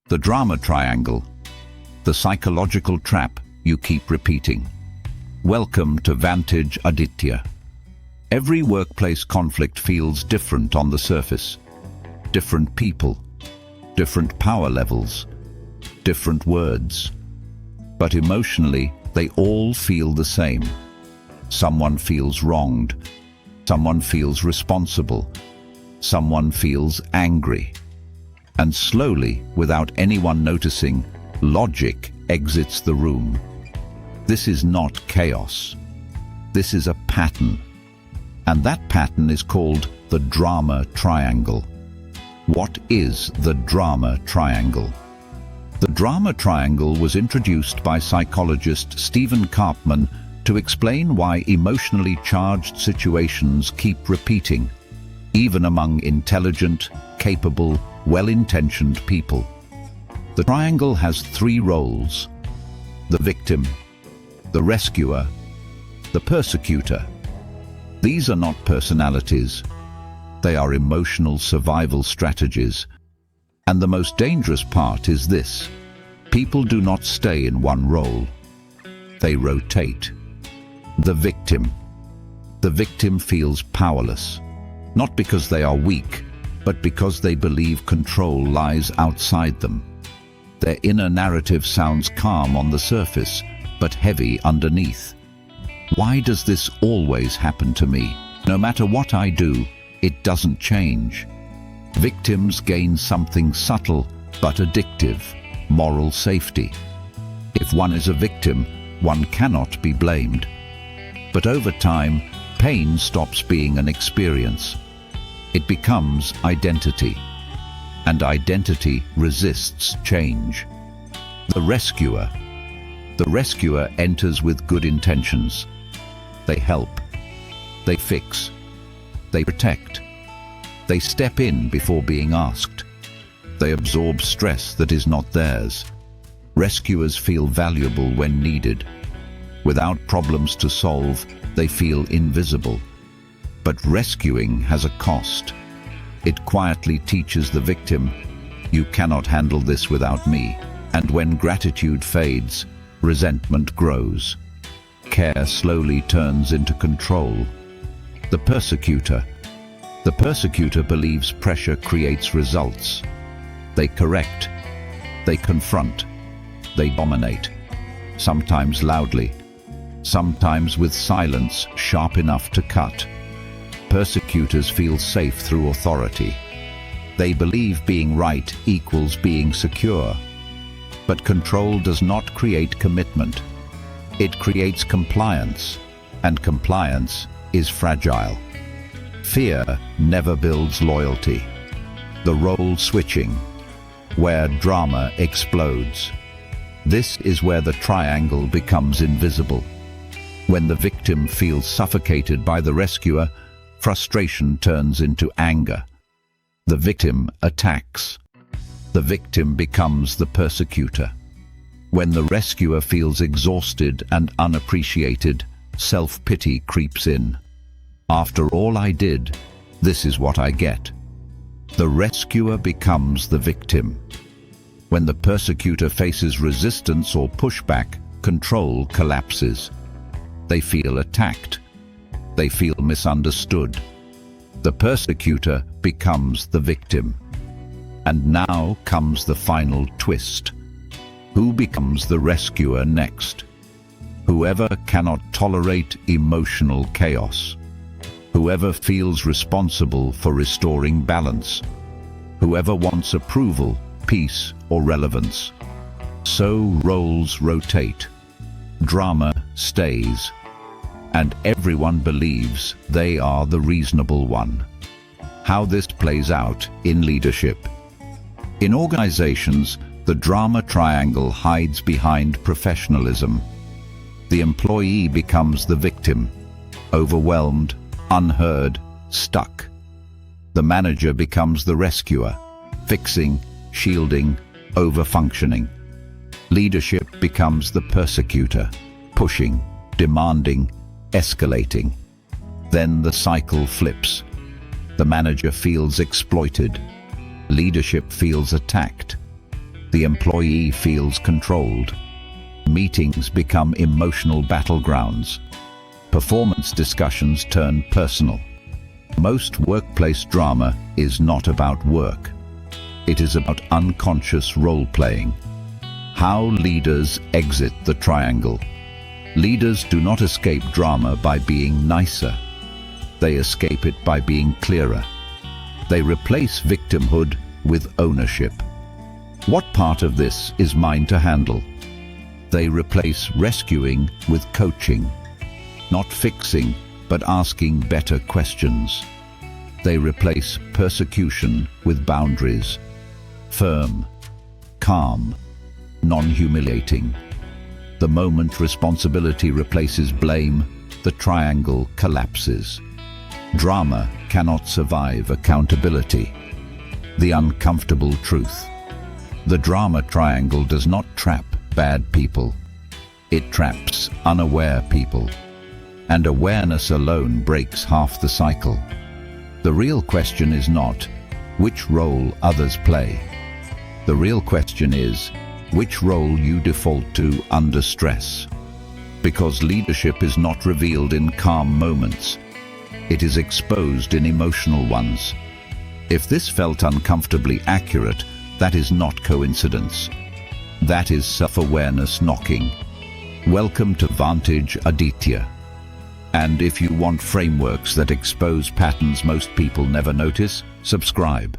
The drama triangle, the psychological trap you keep repeating. Welcome to Vantage Aditya. Every workplace conflict feels different on the surface. Different people, different power levels, different words. But emotionally, they all feel the same. Someone feels wronged. Someone feels responsible. Someone feels angry. And slowly, without anyone noticing, logic exits the room. This is not chaos. This is a pattern. And that pattern is called the drama triangle. What is the drama triangle? The drama triangle was introduced by psychologist Stephen Karpman to explain why emotionally charged situations keep repeating, even among intelligent, capable, well-intentioned people. The triangle has three roles: the victim, the rescuer, the persecutor. These are not personalities. They are emotional survival strategies. And the most dangerous part is this: people do not stay in one role. They rotate. The victim. The victim feels powerless, not because they are weak, but because they believe control lies outside them. Their inner narrative sounds calm on the surface, but heavy underneath. Why does this always happen to me? No matter what I do, it doesn't change. Victims gain something subtle but addictive: moral safety. If one is a victim, one cannot be blamed. But over time, pain stops being an experience. It becomes identity. And identity resists change. The rescuer. The rescuer enters with good intentions. They help. They fix. They protect. They step in before being asked. They absorb stress that is not theirs. Rescuers feel valuable when needed. Without problems to solve, they feel invisible. But rescuing has a cost. It quietly teaches the victim, "You cannot handle this without me." And when gratitude fades, resentment grows. Care slowly turns into control. The persecutor. The persecutor believes pressure creates results. They correct. They confront. They dominate. Sometimes loudly. Sometimes with silence sharp enough to cut. Persecutors feel safe through authority. They believe being right equals being secure. But control does not create commitment. It creates compliance, and compliance is fragile. Fear never builds loyalty. The role switching, where drama explodes. This is where the triangle becomes invisible. When the victim feels suffocated by the rescuer, frustration turns into anger. The victim attacks. The victim becomes the persecutor. When the rescuer feels exhausted and unappreciated, self-pity creeps in. After all I did, this is what I get. The rescuer becomes the victim. When the persecutor faces resistance or pushback, control collapses. They feel attacked. They feel misunderstood. The persecutor becomes the victim. And now comes the final twist. Who becomes the rescuer next? Whoever cannot tolerate emotional chaos. Whoever feels responsible for restoring balance. Whoever wants approval, peace, or relevance. So roles rotate. Drama stays. And everyone believes they are the reasonable one. How this plays out in leadership. In organizations, the drama triangle hides behind professionalism. The employee becomes the victim, overwhelmed, unheard, stuck. The manager becomes the rescuer, fixing, shielding, over-functioning. Leadership becomes the persecutor, pushing, demanding, escalating. Then the cycle flips. The manager feels exploited. Leadership feels attacked. The employee feels controlled. Meetings become emotional battlegrounds. Performance discussions turn personal. Most workplace drama is not about work. It is about unconscious role-playing. How leaders exit the triangle. Leaders do not escape drama by being nicer. They escape it by being clearer. They replace victimhood with ownership. What part of this is mine to handle? They replace rescuing with coaching. Not fixing, but asking better questions. They replace persecution with boundaries. Firm, calm, non-humiliating. The moment responsibility replaces blame, the triangle collapses. Drama cannot survive accountability. The uncomfortable truth. The drama triangle does not trap bad people. It traps unaware people. And awareness alone breaks half the cycle. The real question is not which role others play. The real question is which role you default to under stress. Because leadership is not revealed in calm moments. It is exposed in emotional ones. If this felt uncomfortably accurate, that is not coincidence. That is self-awareness knocking. Welcome to Vantage Aditya. And if you want frameworks that expose patterns most people never notice, subscribe.